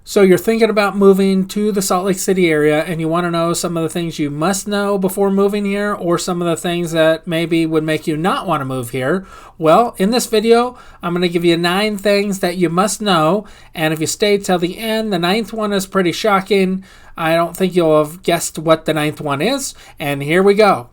So you're thinking about moving to the Salt Lake City area and you want to know some of the things you must know before moving here or some of the things that maybe would make you not want to move here. Well, in this video, I'm going to give you 9 things that you must know. And if you stay till the end, the 9th one is pretty shocking. I don't think you'll have guessed what the 9th one is. And here we go.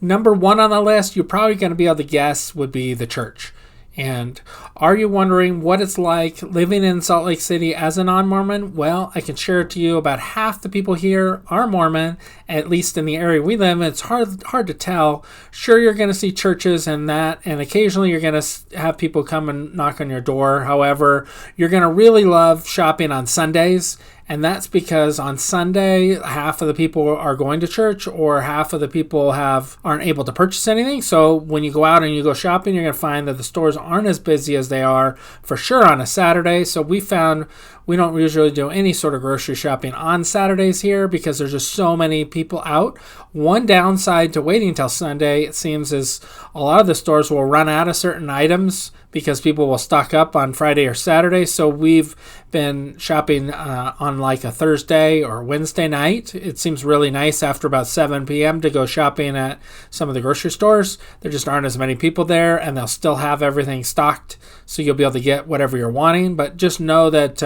Number 1 on the list, you're probably going to be able to guess, would be the church. And are you wondering what it's like living in Salt Lake City as a non-Mormon? Well, I can share it to you. About half the people here are Mormon, at least in the area we live in. It's hard to tell. Sure, you're going to see churches and that, and occasionally you're going to have people come and knock on your door. However, you're going to really love shopping on Sundays. And that's because on Sunday, half of the people are going to church or half of the people aren't able to purchase anything. So when you go out and you go shopping, you're going to find that the stores aren't as busy as they are for sure on a Saturday. So we found we don't usually do any sort of grocery shopping on Saturdays here because there's just so many people out. One downside to waiting until Sunday, it seems, is a lot of the stores will run out of certain items because people will stock up on Friday or Saturday. So we've been shopping on like a Thursday or Wednesday night. It seems really nice after about 7 p.m. to go shopping at some of the grocery stores. There just aren't as many people there, and they'll still have everything stocked, so you'll be able to get whatever you're wanting. But just know that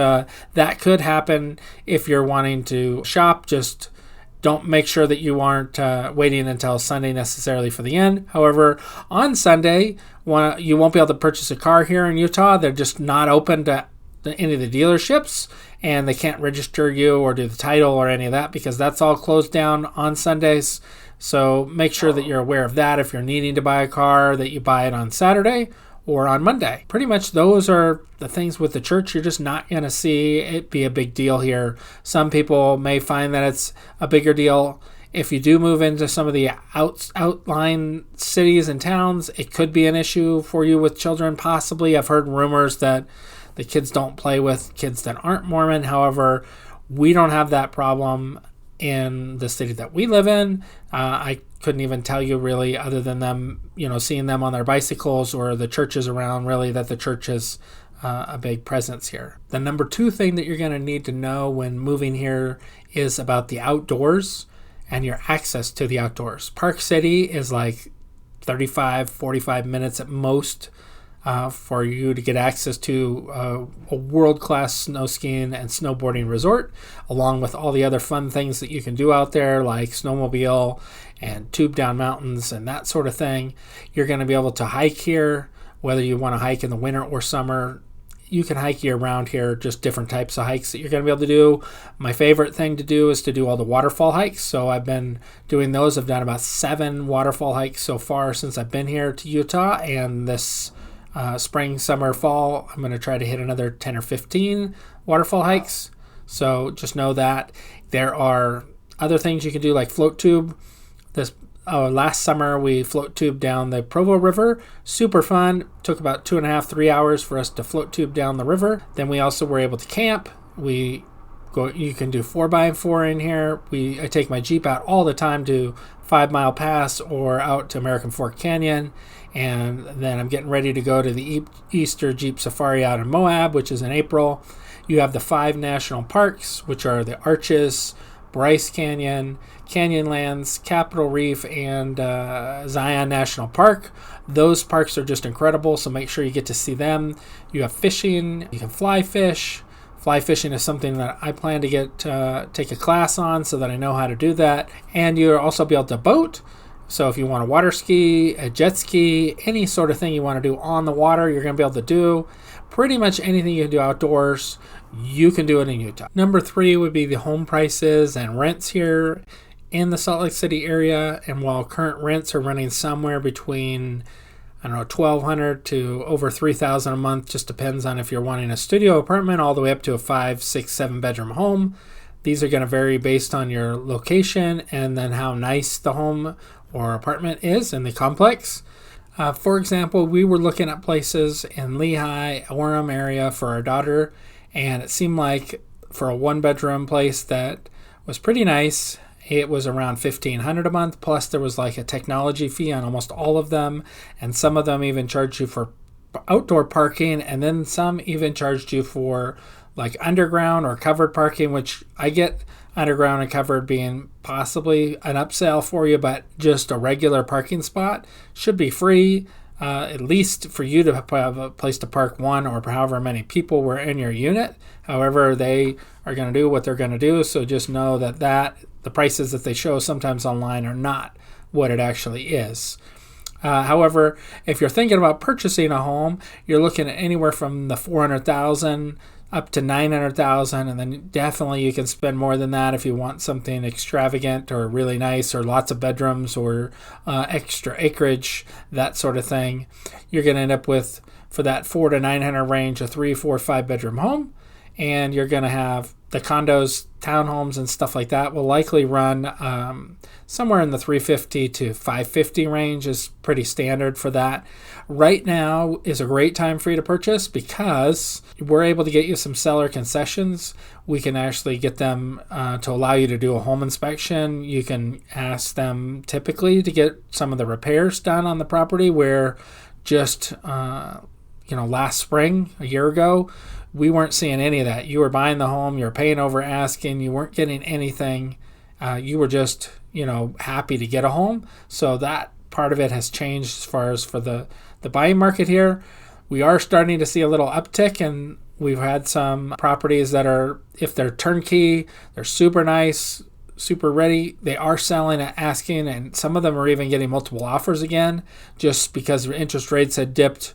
that could happen if you're wanting to shop. Just don't make sure that you aren't waiting until Sunday necessarily for the end. However, on Sunday, you won't be able to purchase a car here in Utah. They're just not open to any of the dealerships, and they can't register you or do the title or any of that because that's all closed down on Sundays. So make sure that you're aware of that if you're needing to buy a car, that you buy it on Saturday or on Monday. Pretty much those are the things with the church. You're just not going to see it be a big deal here. Some people may find that it's a bigger deal. If you do move into some of the outlying cities and towns, it could be an issue for you with children, possibly. I've heard rumors that the kids don't play with kids that aren't Mormon. However, we don't have that problem in the city that we live in. I couldn't even tell you really, other than them, seeing them on their bicycles or the churches around, really, that the church is a big presence here. The number 2 thing that you're going to need to know when moving here is about the outdoors and your access to the outdoors. Park City is like 45 minutes at most for you to get access to a world-class snow skiing and snowboarding resort, along with all the other fun things that you can do out there, like snowmobile and tube down mountains and that sort of thing. You're going to be able to hike here, whether you want to hike in the winter or summer. You can hike year-round here, just different types of hikes that you're going to be able to do. My favorite thing to do is to do all the waterfall hikes. So I've been doing those. I've done about 7 waterfall hikes so far since I've been here to Utah, and this spring, summer, fall, I'm going to try to hit another 10 or 15 waterfall hikes. So just know that there are other things you can do, like float tube. Last summer, we float tube down the Provo River. Super fun. Took about 2.5-3 hours for us to float tube down the river. Then we also were able to camp. You can do 4x4 in here. I take my Jeep out all the time to 5 Mile Pass or out to American Fork Canyon. And then I'm getting ready to go to the Easter Jeep Safari out in Moab, which is in April. You have the 5 national parks, which are the Arches, Bryce Canyon, Canyonlands, Capitol Reef, and Zion National Park. Those parks are just incredible, so make sure you get to see them. You have fishing. You can fly fish. Fly fishing is something that I plan to take a class on so that I know how to do that. And you'll also be able to boat. So if you want to water ski, a jet ski, any sort of thing you want to do on the water, you're going to be able to do. Pretty much anything you can do outdoors, you can do it in Utah. Number 3 would be the home prices and rents here in the Salt Lake City area. And while current rents are running somewhere between, $1,200 to over $3,000 a month, just depends on if you're wanting a studio apartment all the way up to a 5, 6, 7 bedroom home. These are going to vary based on your location and then how nice the home or apartment is in the complex. For example, we were looking at places in Lehigh, Orem area for our daughter, and it seemed like for a 1-bedroom place that was pretty nice it was around $1,500 a month. Plus, there was like a technology fee on almost all of them, and some of them even charged you for outdoor parking, and then some even charged you for like underground or covered parking, which I get underground and covered being possibly an upsell for you, but just a regular parking spot should be free, at least for you to have a place to park one or however many people were in your unit. However, they are going to do what they're going to do, so just know that the prices that they show sometimes online are not what it actually is. However, if you're thinking about purchasing a home, you're looking at anywhere from the $400,000 up to $900,000, and then definitely you can spend more than that if you want something extravagant or really nice or lots of bedrooms or extra acreage, that sort of thing. You're going to end up with, for that 4 to 900 range, a 3, 4, 5 bedroom home, and you're going to have the condos, townhomes, and stuff like that will likely run somewhere in the 350 to 550 range is pretty standard for that. Right now is a great time for you to purchase because we're able to get you some seller concessions. We can actually get them to allow you to do a home inspection. You can ask them typically to get some of the repairs done on the property where just last spring, a year ago, we weren't seeing any of that. You were buying the home, you were paying over asking, you weren't getting anything. You were just, happy to get a home. So that part of it has changed as far as for the buying market here. We are starting to see a little uptick, and we've had some properties that are, if they're turnkey, they're super nice, super ready, they are selling at asking, and some of them are even getting multiple offers again just because interest rates had dipped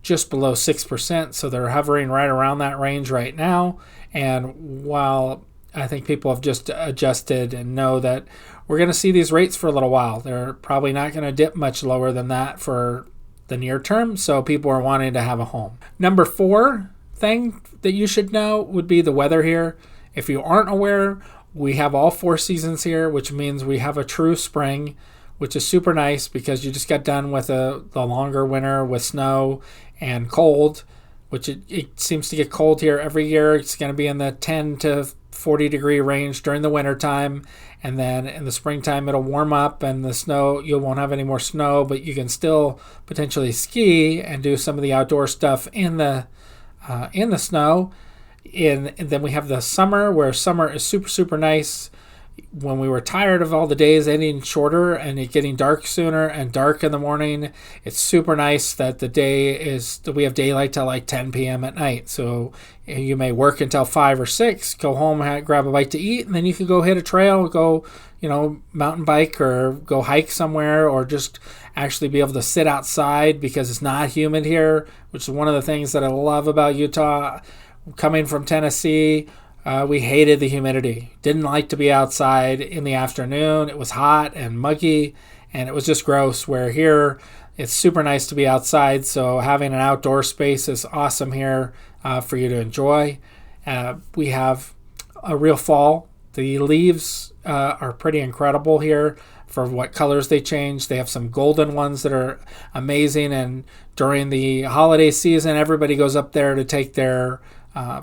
just below 6%, so they're hovering right around that range right now. And while I think people have just adjusted and know that we're going to see these rates for a little while, they're probably not going to dip much lower than that for the near term, so people are wanting to have a home. Number 4 thing that you should know would be the weather here. If you aren't aware, we have all 4 seasons here, which means we have a true spring, which is super nice because you just got done with the longer winter with snow and cold, which it seems to get cold here every year. It's going to be in the 10 to 40 degree range during the winter time, and then in the springtime it'll warm up, and the snow, you won't have any more snow, but you can still potentially ski and do some of the outdoor stuff in the snow. And then we have the summer, where summer is super, super nice. When we were tired of all the days ending shorter and it getting dark sooner and dark in the morning, it's super nice that we have daylight till like 10 p.m. at night. So you may work until 5 or 6, go home, grab a bite to eat, and then you can go hit a trail, go, mountain bike or go hike somewhere, or just actually be able to sit outside because it's not humid here, which is one of the things that I love about Utah. Coming from Tennessee, we hated the humidity. Didn't like to be outside in the afternoon. It was hot and muggy, and it was just gross. Where here, it's super nice to be outside. So having an outdoor space is awesome here for you to enjoy. We have a real fall. The leaves are pretty incredible here for what colors they change. They have some golden ones that are amazing. And during the holiday season, everybody goes up there to take their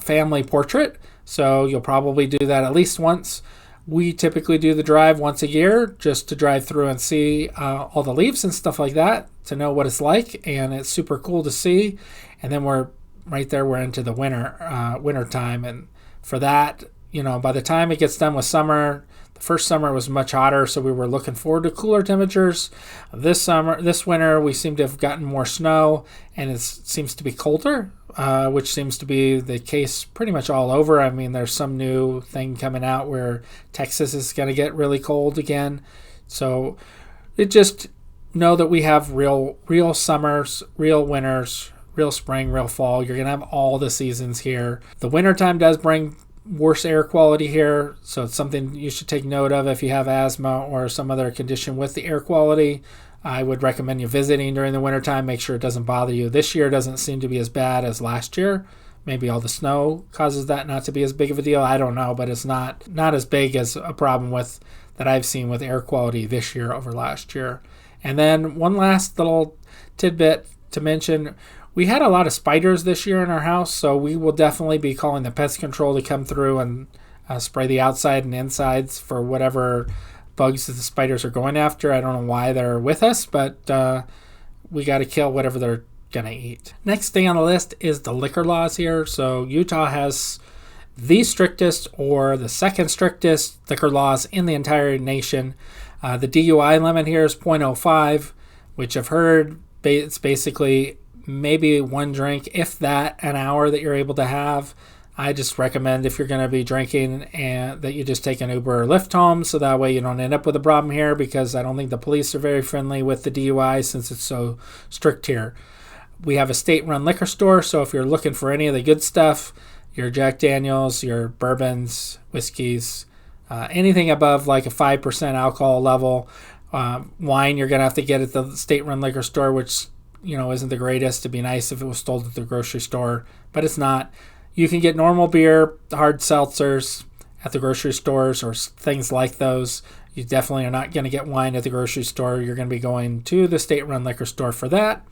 family portrait. So you'll probably do that at least once. We typically do the drive once a year just to drive through and see all the leaves and stuff like that to know what it's like, and it's super cool to see. And then we're into the winter time, and for that, by the time it gets done with summer, the first summer was much hotter, so we were looking forward to cooler temperatures. This winter, we seem to have gotten more snow, and it seems to be colder, which seems to be the case pretty much all over. I mean, there's some new thing coming out where Texas is going to get really cold again. So it just know that we have real summers, real winters, real spring, real fall. You're going to have all the seasons here. The wintertime does bring worse air quality here, so it's something you should take note of if you have asthma or some other condition with the air quality. I would recommend you visiting during the wintertime. Make sure it doesn't bother you. This year doesn't seem to be as bad as last year. Maybe all the snow causes that not to be as big of a deal. I don't know, but it's not as big as a problem with that I've seen with air quality this year over last year. And then one last little tidbit to mention. We had a lot of spiders this year in our house, so we will definitely be calling the pest control to come through and spray the outside and insides for whatever bugs that the spiders are going after. I don't know why they're with us, but we got to kill whatever they're going to eat. Next thing on the list is the liquor laws here. So Utah has the strictest or the second strictest liquor laws in the entire nation. The DUI limit here is 0.05, which I've heard it's basically maybe one drink, if that, an hour that you're able to have. I just recommend if you're going to be drinking and that you just take an Uber or Lyft home, so that way you don't end up with a problem here, because I don't think the police are very friendly with the DUI since it's so strict here. We have a state-run liquor store, so if you're looking for any of the good stuff, your Jack Daniels, your bourbons, whiskeys, anything above like a 5% alcohol level, wine you're going to have to get at the state-run liquor store, which isn't the greatest. It'd be nice if it was sold at the grocery store, but it's not. You can get normal beer, hard seltzers at the grocery stores or things like those. You definitely are not going to get wine at the grocery store. You're going to be going to the state-run liquor store for that.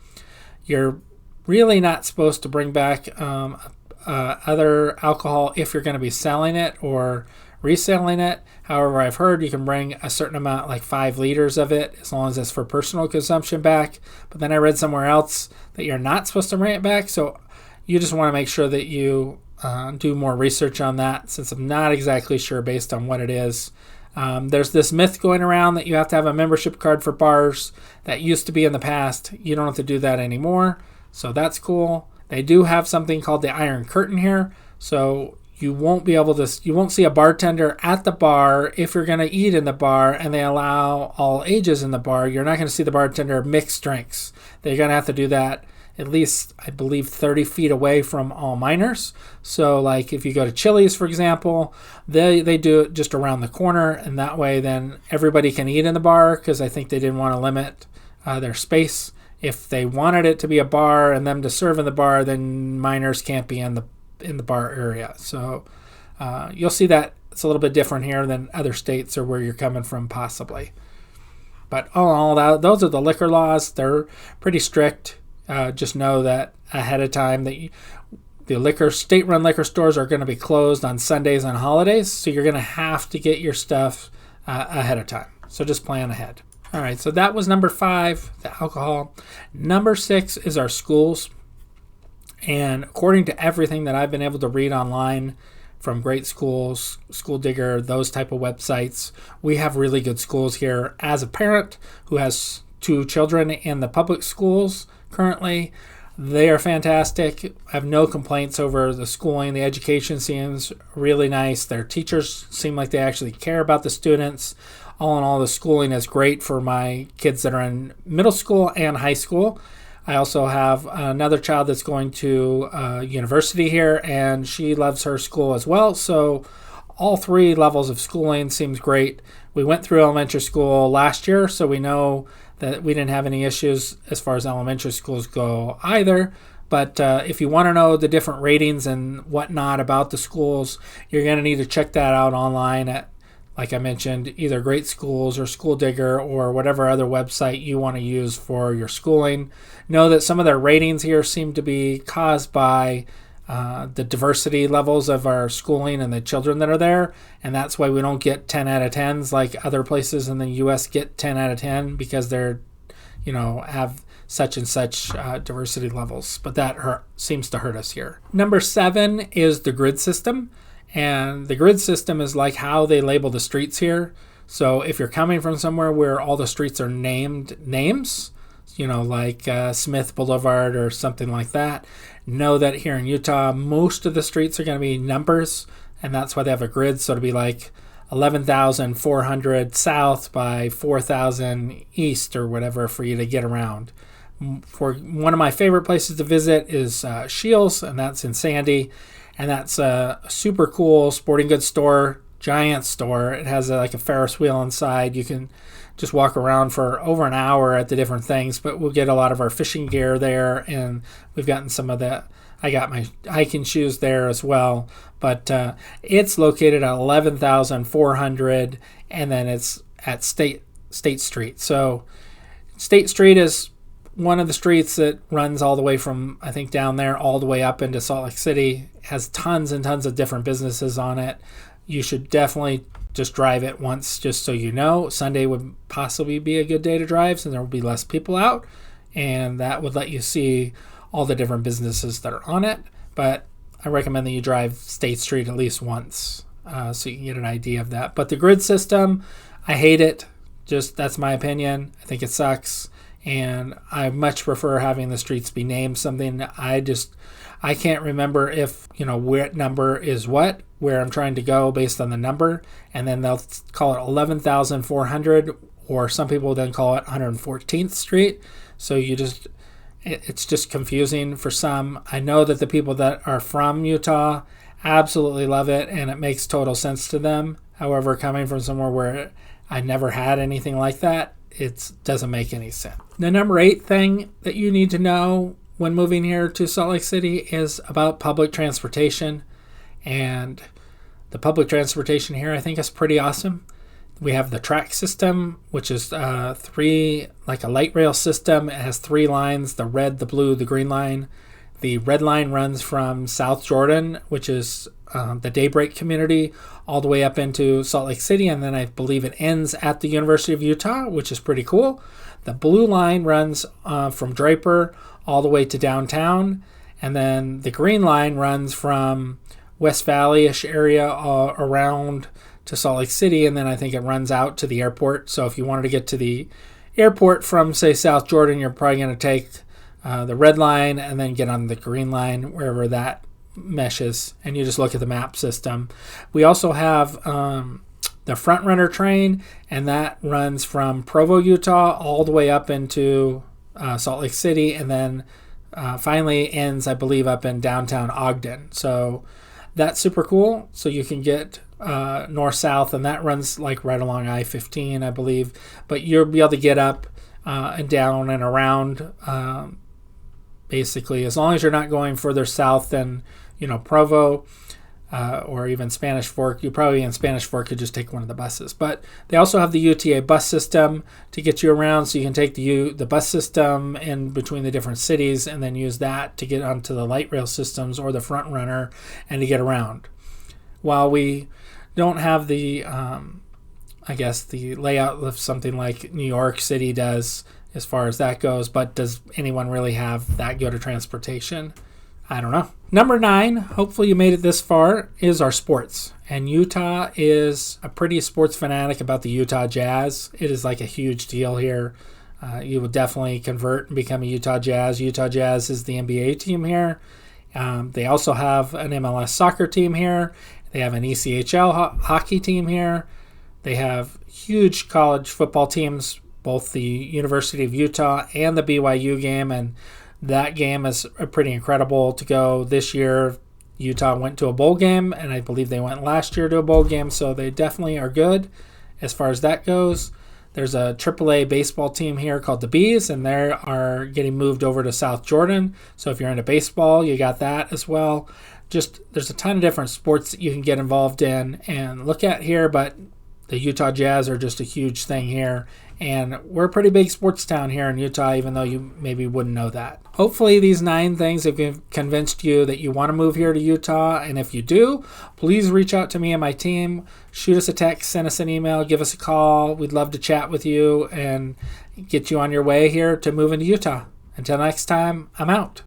You're really not supposed to bring back other alcohol if you're going to be selling it or reselling it. However, I've heard you can bring a certain amount, like 5 liters of it, as long as it's for personal consumption back. But then I read somewhere else that you're not supposed to bring it back. So you just want to make sure that you do more research on that, since I'm not exactly sure based on what it is. There's this myth going around that you have to have a membership card for bars. That used to be in the past. You don't have to do that anymore. So that's cool. They do have something called the Iron Curtain here. So you won't see a bartender at the bar if you're going to eat in the bar, and they allow all ages in the bar. You're not going to see the bartender mix drinks. They're going to have to do that at least, I believe, 30 feet away from all minors. So like if you go to Chili's, for example, they do it just around the corner, and that way then everybody can eat in the bar, because I think they didn't want to limit their space. If they wanted it to be a bar and them to serve in the bar, then minors can't be in the bar area. So you'll see that it's a little bit different here than other states or where you're coming from possibly. But all in all, those are the liquor laws. They're pretty strict. Just know that ahead of time that the state-run liquor stores are going to be closed on Sundays and holidays, so you're going to have to get your stuff ahead of time. So just plan ahead. All right, so that was number 5, the alcohol. Number 6 is our schools. And according to everything that I've been able to read online from Great Schools, School Digger, those type of websites, we have really good schools here. As a parent who has 2 children in the public schools currently, they are fantastic. I have no complaints over the schooling. The education seems really nice. Their teachers seem like they actually care about the students. All in all, the schooling is great for my kids that are in middle school and high school. I also have another child that's going to university here, and she loves her school as well. So all 3 levels of schooling seems great. We went through elementary school last year, so we know that we didn't have any issues as far as elementary schools go either. But if you want to know the different ratings and whatnot about the schools, you're going to need to check that out online at, like I mentioned, either Great Schools or School Digger or whatever other website you want to use for your schooling. Know that some of their ratings here seem to be caused by the diversity levels of our schooling and the children that are there, and that's why we don't get 10 out of 10s like other places in the U.S. get 10 out of 10, because they're, have such and such diversity levels. But that seems to hurt us here. Number 7 is the grid system. And the grid system is like how they label the streets here. So if you're coming from somewhere where all the streets are named names, like Smith Boulevard or something like that, know that here in Utah, most of the streets are going to be numbers, and that's why they have a grid. So it'll be like 11,400 south by 4,000 east or whatever for you to get around. For one of my favorite places to visit is Shields, and that's in Sandy. And that's a super cool sporting goods store, giant store. It has like a Ferris wheel inside. You can just walk around for over an hour at the different things, but we'll get a lot of our fishing gear there, and we've gotten some of that. I got my hiking shoes there as well, but it's located at 11,400, and then it's at State Street. So State Street is one of the streets that runs all the way from, I think, down there all the way up into Salt Lake City. It has tons and tons of different businesses on it. you should definitely just drive it once, just so you know. Sunday would possibly be a good day to drive since there will be less people out, and that would let you see all the different businesses that are on it. But I recommend that you drive State Street at least once, so you can get an idea of that. But the grid system, I hate it. Just that's my opinion. I think it sucks, and I much prefer having the streets be named something. I can't remember if, what number is what, where I'm trying to go based on the number, and then they'll call it 11,400, or some people then call it 114th Street. So it's just confusing for some. I know that the people that are from Utah absolutely love it, and it makes total sense to them. However, coming from somewhere where I never had anything like that, it doesn't make any sense. The number 8 thing that you need to know when moving here to Salt Lake City is about public transportation. And the public transportation here, I think, is pretty awesome. We have the track system, which is like a light rail system. It has 3 lines: the red, the blue, the green line. The red line runs from South Jordan, which is the Daybreak community, all the way up into Salt Lake City, and then I believe it ends at the University of Utah, which is pretty cool. The blue line runs from Draper all the way to downtown, and then the green line runs from West Valley-ish area around to Salt Lake City, and then I think it runs out to the airport. So if you wanted to get to the airport from, say, South Jordan, you're probably going to take the red line and then get on the green line, wherever that meshes, and you just look at the map system. We also have the Front Runner train, and that runs from Provo, Utah, all the way up into Salt Lake City, and then finally ends, I believe, up in downtown Ogden. So that's super cool. So you can get north-south, and that runs like right along I-15, I believe. But you'll be able to get up and down and around, basically, as long as you're not going further south than, Provo or even Spanish Fork. You probably in Spanish Fork could just take one of the buses. But they also have the UTA bus system to get you around, so you can take the bus system in between the different cities and then use that to get onto the light rail systems or the Front Runner and to get around. While we don't have the layout of something like New York City does as far as that goes, but does anyone really have that good of transportation? I don't know. Number 9, hopefully you made it this far, is our sports. And Utah is a pretty sports fanatic about the Utah Jazz. It is like a huge deal here. You will definitely convert and become a Utah Jazz. Utah Jazz is the NBA team here. They also have an MLS soccer team here. They have an ECHL hockey team here. They have huge college football teams, both the University of Utah and the BYU game, and that game is pretty incredible to go. This year, Utah went to a bowl game, and I believe they went last year to a bowl game, so they definitely are good as far as that goes. There's a AAA baseball team here called the Bees, and they are getting moved over to South Jordan. So if you're into baseball, you got that as well. Just there's a ton of different sports that you can get involved in and look at here, but the Utah Jazz are just a huge thing here. And we're a pretty big sports town here in Utah, even though you maybe wouldn't know that. Hopefully these 9 things have convinced you that you want to move here to Utah. And if you do, please reach out to me and my team. Shoot us a text, send us an email, give us a call. We'd love to chat with you and get you on your way here to move into Utah. Until next time, I'm out.